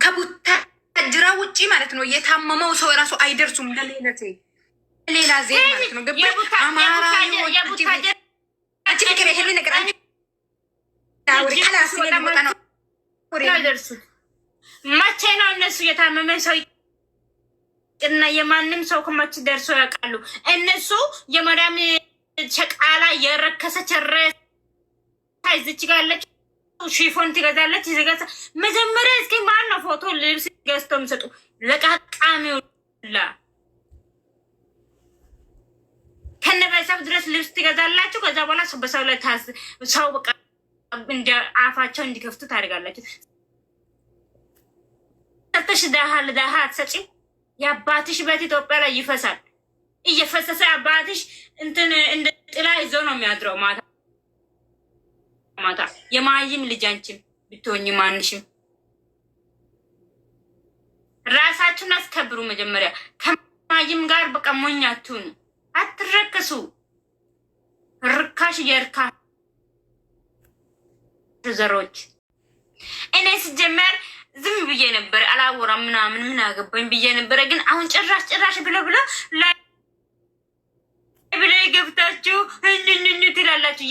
ከቡታ ጅራ ውጪ ማለት ነው የታመመው ሰው ራሱ አይደርሱም ለሌለቴ ሌላ ዜት ማለት ነው ገባ አማራ መቼ ነው እነሱ የታመመ ሰው እና የማንም ሰው ከመች ደርሶ ያውቃሉ? እነሱ የማርያም ሸቃላ የረከሰች ይዝች ጋለች ሺፎን ትገዛለች ይዘጋታ መጀመሪያ እስኪ ማን ነው ፎቶ ልብስ ገዝቶ የሚሰጡ ለቃቃሚውላ ከነበሰብ ድረስ ልብስ ትገዛላችሁ። ከዛ በኋላ በሰው ላይ ሰው በቃ እንደ አፋቸው እንዲከፍቱ ታደርጋላችሁ። ተሽ ለዳሃ አትሰጪም። የአባትሽ በት ኢትዮጵያ ላይ ይፈሳል። እየፈሰሰ አባትሽ እንትን እንደ ጥላ ይዞ ነው የሚያድረው ማታ ማታ። የማይም ልጃንችም ብትሆኝ ማንሽም ራሳችሁን አስከብሩ። መጀመሪያ ከማይም ጋር በቃ ሞኝ አትሁኑ፣ አትረከሱ። ርካሽ የርካሽ ዘሮች እኔ ሲጀመር ዝም ብዬ ነበር አላወራም ምናምን ምን አገባኝ ብዬ ነበር። ግን አሁን ጭራሽ ብሎ ላይ ገብታችሁ እንንኑ ትላላችሁ።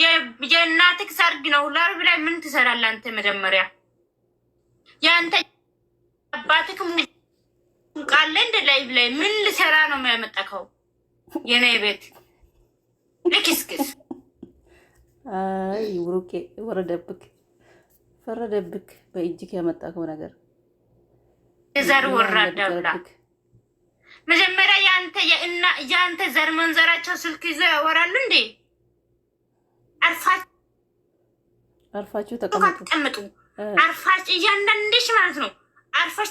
የእናትህ ሰርግ ነው። ላርብ ላይ ምን ትሰራለህ አንተ? መጀመሪያ ያንተ አባትህ ሙቃለ እንደ ላይቭ ላይ ምን ልሰራ ነው የሚያመጣከው? የኔ ቤት ለኪስክስ አይ ብሩኬ ፈረደብክ በእጅክ ያመጣከው ነገር ዘር ወራዳ ብላ መጀመሪያ ያንተ ዘር መንዘራቸው ስልክ ይዘው ያወራሉ እንዴ? አርፋችሁ ተቀመጡ። አርፋችሁ እያንዳንድሽ ማለት ነው አርፋሽ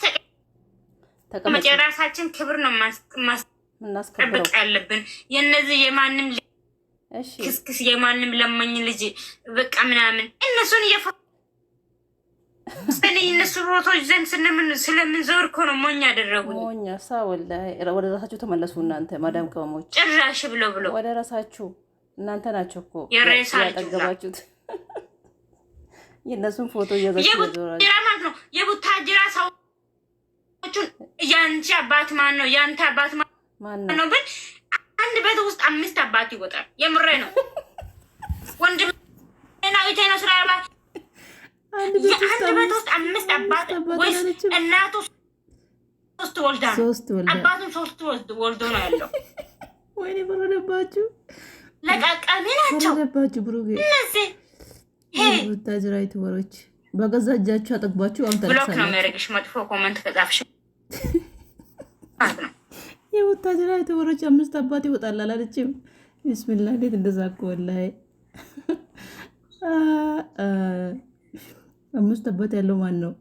ተቀመጡ። የራሳችን ክብር ነው ማስጠበቅ ያለብን። የነዚህ የማንም ክስክስ የማንም ለማኝ ልጅ በቃ ምናምን እነሱን እነሱ ፎቶች ዘንድ ስለምንዘውር እኮ ነው ሞኝ ያደረጉኝ። ሞኛ ወላሂ ወደ ራሳችሁ ተመለሱ እናንተ ማዳም ቅመሞች። ጭራሽ ብሎ ወደ ራሳችሁ እናንተ ናቸው እኮ ያጠገባችሁት። የእነሱን ፎቶ እያዛችሁ ማለት ነው። የቡታጅራ ሰዎቹን ያንቺ አባት ማን ነው? ያንተ አባት ማን ነው? ግን አንድ ቤት ውስጥ 5 አባት ይወጣል። የምሬ ነው። ወንድም ናዊቴ ነው ስራ አንድ ቤት ውስጥ 5 አባት ወይስ እናቱ 3 ወልዳ አባቱ 3 ወልዶ ነው ያለው። ወይኔ በረደባችሁ፣ ለቃቃሚ ናቸው በረደባችሁ። ብሩጌ እነዚህ ወታጅራ ይተወሮች በገዛ እጃችሁ አጠግባችሁ ብሎክ ነው የሚያደርግሽ። መጥፎ ኮመንት ከጻፍሽ የወታጅራ ይተወሮች 5 አባት ይወጣል አላለችም? ቢስሚላህ እንዴት እንደዛ እኮ ወላሂ 5 አባት ያለው ማን ነው?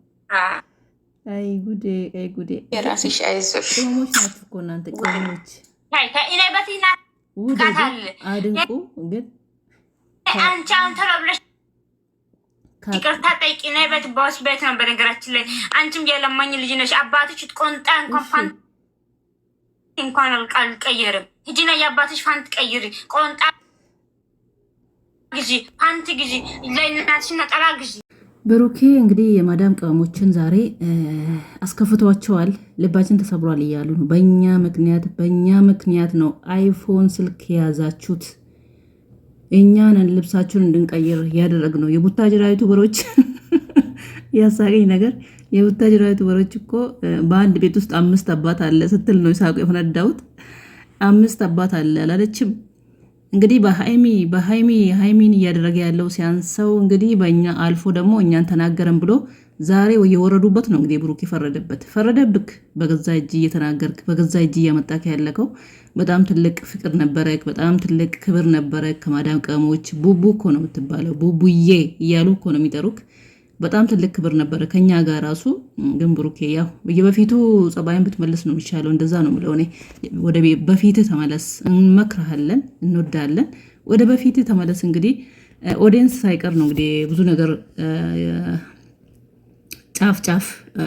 አይ ጉዴ የራስሽ አይዞሽ። ቅመሞች ናችሁ እኮ እናንተ ቅመሞች። እኔ በፊና አድንቁ። ግን አንቺ አንተ ብለሽ ይቅርታ ጠይቂ። እኔ ቤት ቦስ ቤት ነው በነገራችን ላይ። አንቺም የለማኝ ልጅ ነሽ። አባትሽ ቆንጣ እንኳን አልቀየርም። ሂጂና የአባትሽ ፋንት ቀይሪ። ቆንጣ ግዢ፣ ፋንት ግዢ፣ ለእናትሽ ነጠላ ግዢ። ብሩኬ እንግዲህ የማዳም ቅመሞችን ዛሬ አስከፍቷቸዋል። ልባችን ተሰብሯል እያሉ ነው። በእኛ ምክንያት ነው አይፎን ስልክ የያዛችሁት። እኛን ልብሳችሁን እንድንቀይር ያደረግነው። የቡታጅራ ዩቱበሮች ያሳቀኝ ነገር የቡታጅራ ዩቱበሮች እኮ በአንድ ቤት ውስጥ 5 አባት አለ ስትል ነው ሳቁ የፈነዳሁት። 5 አባት አለ አላለችም? እንግዲህ በሃይሚን እያደረገ ያለው ሲያንሰው እንግዲህ በእኛ አልፎ ደግሞ እኛን ተናገረን ብሎ ዛሬ የወረዱበት ነው። እንግዲህ ብሩክ ፈረደብክ። በገዛ እጅ እየተናገርክ በገዛ እጅ እያመጣክ ያለከው በጣም ትልቅ ፍቅር ነበረክ፣ በጣም ትልቅ ክብር ነበረክ። ከማዳም ቀሞች ቡቡ እኮ ነው የምትባለው፣ ቡቡዬ እያሉ እኮ ነው የሚጠሩክ። በጣም ትልቅ ክብር ነበረ ከኛ ጋር ራሱ። ግን ብሩኬ ያው በየበፊቱ ጸባይን ብትመልስ ነው የሚሻለው። እንደዛ ነው የምለው እኔ። ወደ በፊት ተመለስ፣ እንመክርሃለን፣ እንወዳለን። ወደ በፊት ተመለስ። እንግዲህ ኦዲየንስ ሳይቀር ነው እንግዲህ ብዙ ነገር ጫፍ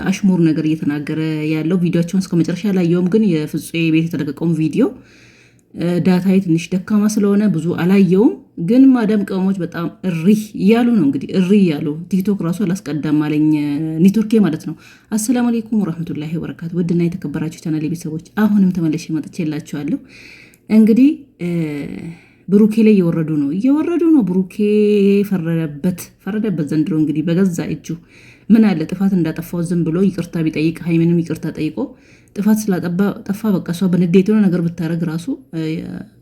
አሽሙር ነገር እየተናገረ ያለው። ቪዲዮቸውን እስከ መጨረሻ ላይ የውም ግን የፍጹሜ ቤት የተለቀቀውን ቪዲዮ ዳታዬ ትንሽ ደካማ ስለሆነ ብዙ አላየውም። ግን ማዳም ቅመሞች በጣም እሪ እያሉ ነው እንግዲህ እሪ እያሉ ቲክቶክ ራሱ አላስቀዳም አለኝ ኔትወርኬ ማለት ነው። አሰላሙ አለይኩም ወራህመቱላሂ ወበረካቱ። ውድና የተከበራችሁ ቻናል ቤተሰቦች አሁንም ተመልሼ መጥቼላችኋለሁ። እንግዲህ ብሩኬ ላይ እየወረዱ ነው። ብሩኬ ፈረደበት ዘንድሮ እንግዲህ በገዛ እጁ ምን አለ ጥፋት እንዳጠፋው ዝም ብሎ ይቅርታ ቢጠይቅ ሀይሚንም ይቅርታ ጠይቆ ጥፋት ስላጠፋ በቃ እሷ በንዴት የሆነ ነገር ብታደረግ ራሱ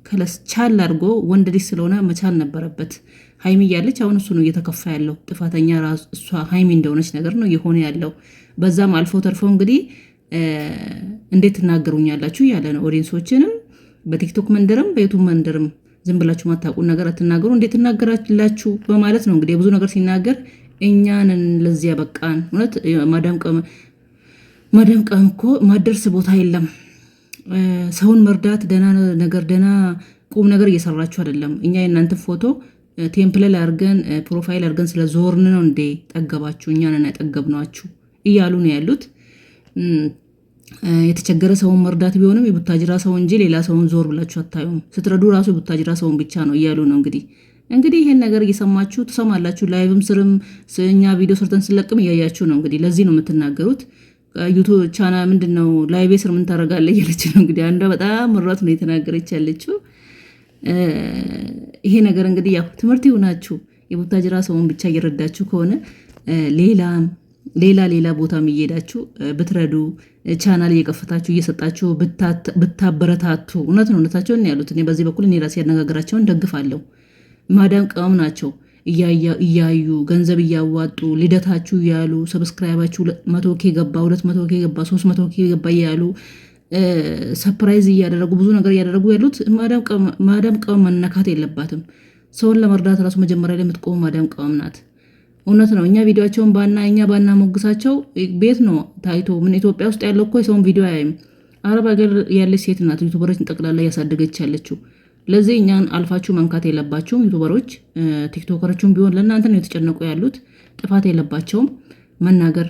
ከለስ ቻል አድርጎ ወንድ ልጅ ስለሆነ መቻል ነበረበት። ሀይሚ እያለች አሁን እሱ ነው እየተከፋ ያለው ጥፋተኛ ራሱ እሷ ሀይሚ እንደሆነች ነገር ነው እየሆነ ያለው። በዛም አልፎ ተርፎ እንግዲህ እንዴት ትናገሩኛላችሁ እያለ ነው። ኦዲየንሶችንም በቲክቶክ መንደርም በዩቱብ መንደርም ዝም ብላችሁ ማታውቁን ነገር አትናገሩ፣ እንዴት ትናገራላችሁ በማለት ነው እንግዲህ ብዙ ነገር ሲናገር እኛንን ለዚያ በቃን። እውነት ማዳም ቀም እኮ ማደርስ ቦታ የለም። ሰውን መርዳት ደና ቁም ነገር እየሰራችሁ አይደለም። እኛ የእናንተን ፎቶ ቴምፕሌል አድርገን ፕሮፋይል አድርገን ስለ ዞርን ነው እንዴ ጠገባችሁ? እኛንን ያጠገብናችሁ እያሉ ነው ያሉት። የተቸገረ ሰውን መርዳት ቢሆንም የቡታጅራ ሰው እንጂ ሌላ ሰውን ዞር ብላችሁ አታዩም። ስትረዱ ራሱ የቡታጅራ ሰውን ብቻ ነው እያሉ ነው እንግዲህ ይሄን ነገር እየሰማችሁ ትሰማላችሁ። ላይቭም ስርም እኛ ቪዲዮ ሰርተን ስለቅም እያያችሁ ነው እንግዲህ። ለዚህ ነው የምትናገሩት። ዩቱብ ቻና ምንድነው ላይቭ ስር ምን ታደርጋለህ እያለች ነው እንግዲህ። አንዷ በጣም ምሯት ነው የተናገረች ያለችው። ይሄ ነገር እንግዲህ ያው ትምህርት ይሆናችሁ። የቡታጅራ ሰውን ብቻ እየረዳችሁ ከሆነ ሌላ ቦታም እየሄዳችሁ ብትረዱ ቻናል እየከፈታችሁ እየሰጣችሁ ብታበረታቱ። እውነታቸውን ያሉት እኔ በዚህ በኩል እኔ ራሴ ያነጋገራቸውን ደግፋለሁ። ማዳም ቅመም ናቸው እያዩ ገንዘብ እያዋጡ ልደታችሁ እያሉ ሰብስክራይባችሁ 100K ገባ 200K ገባ 300K ገባ እያሉ ሰፕራይዝ እያደረጉ ብዙ ነገር እያደረጉ ያሉት ማዳም ቅመም መነካት የለባትም። ሰውን ለመርዳት ራሱ መጀመሪያ ላይ የምትቆሙ ማዳም ቅመም ናት። እውነት ነው። እኛ ቪዲዮቸውን ባና ሞግሳቸው ቤት ነው ታይቶ ምን ኢትዮጵያ ውስጥ ያለው እኮ የሰውን ቪዲዮ አያይም። አረብ ሀገር ያለች ሴት ናት ዩቱበሮችን ጠቅላላ እያሳደገች ያለችው። ለዚህ እኛን አልፋችሁ መንካት የለባቸውም። ዩቱበሮች ቲክቶከሮቹም ቢሆን ለእናንተ ነው የተጨነቁ ያሉት። ጥፋት የለባቸውም፣ መናገር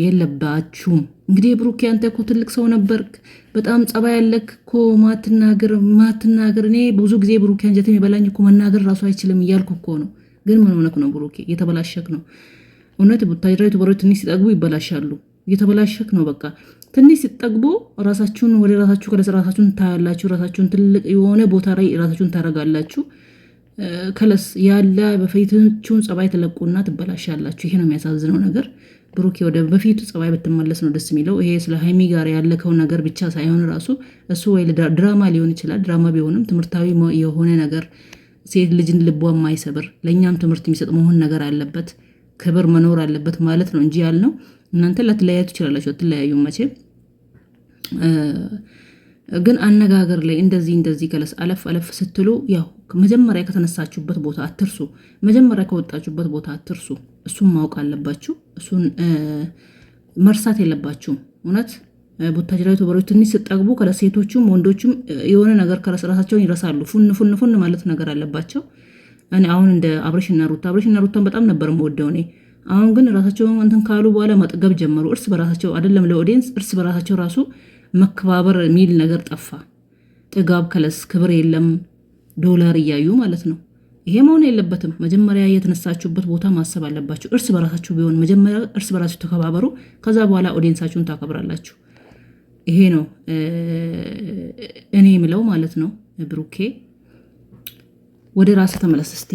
የለባችሁም። እንግዲህ ብሩኬ አንተ እኮ ትልቅ ሰው ነበርክ፣ በጣም ጸባይ ያለክ እኮ ማትናገር። እኔ ብዙ ጊዜ ብሩኬ አንጀት የሚበላኝ እኮ መናገር ራሱ አይችልም እያልኩ እኮ ነው። ግን ምን ሆነክ ነው ብሩኬ? እየተበላሸክ ነው። እውነት ቡታጅራ ዩቱበሮች ትንሽ ሲጠግቡ ይበላሻሉ። እየተበላሸክ ነው። በቃ ትንሽ ሲጠግቡ ራሳችሁን ወደ ራሳችሁ ራሳችሁን ታያላችሁ። ራሳችሁን ትልቅ የሆነ ቦታ ላይ ራሳችሁን ታረጋላችሁ። ከለስ ያለ በፊታችሁን ጸባይ ተለቁና ትበላሻላችሁ። ይሄ ነው የሚያሳዝነው ነገር። ብሩኬ ወደ በፊቱ ጸባይ ብትመለስ ነው ደስ የሚለው። ይሄ ስለ ሀይሚ ጋር ያለከው ነገር ብቻ ሳይሆን ራሱ እሱ ወይ ድራማ ሊሆን ይችላል። ድራማ ቢሆንም ትምህርታዊ የሆነ ነገር ሴት ልጅን ልቧ የማይሰብር ለእኛም ትምህርት የሚሰጥ መሆን ነገር አለበት። ክብር መኖር አለበት ማለት ነው እንጂ ያልነው እናንተ ላትለያዩ ትችላላችሁ። አትለያዩም መቼም። ግን አነጋገር ላይ እንደዚህ ከለስ አለፍ ስትሉ ያው መጀመሪያ ከተነሳችሁበት ቦታ አትርሱ። መጀመሪያ ከወጣችሁበት ቦታ አትርሱ። እሱን ማወቅ አለባችሁ። እሱን መርሳት የለባችሁም። እውነት ቡታጅራ ዩቱበሮች ትንሽ ስጠግቡ ከለሴቶቹም ወንዶቹም የሆነ ነገር ከራሳቸውን ይረሳሉ። ፉን ማለት ነገር አለባቸው። እኔ አሁን እንደ አብረሽና ሩታን በጣም ነበር የምወደው እኔ። አሁን ግን ራሳቸውን እንትን ካሉ በኋላ መጥገብ ጀመሩ። እርስ በራሳቸው አይደለም ለኦዲየንስ እርስ በራሳቸው ራሱ መከባበር የሚል ነገር ጠፋ። ጥጋብ ከለስ ክብር የለም። ዶላር እያዩ ማለት ነው። ይሄ መሆን የለበትም። መጀመሪያ የተነሳችሁበት ቦታ ማሰብ አለባችሁ። እርስ በራሳችሁ ቢሆን መጀመሪያ እርስ በራሳችሁ ተከባበሩ። ከዛ በኋላ ኦዲየንሳችሁን ታከብራላችሁ። ይሄ ነው እኔ የምለው ማለት ነው። ብሩኬ ወደ ራስ ተመለስ እስቲ።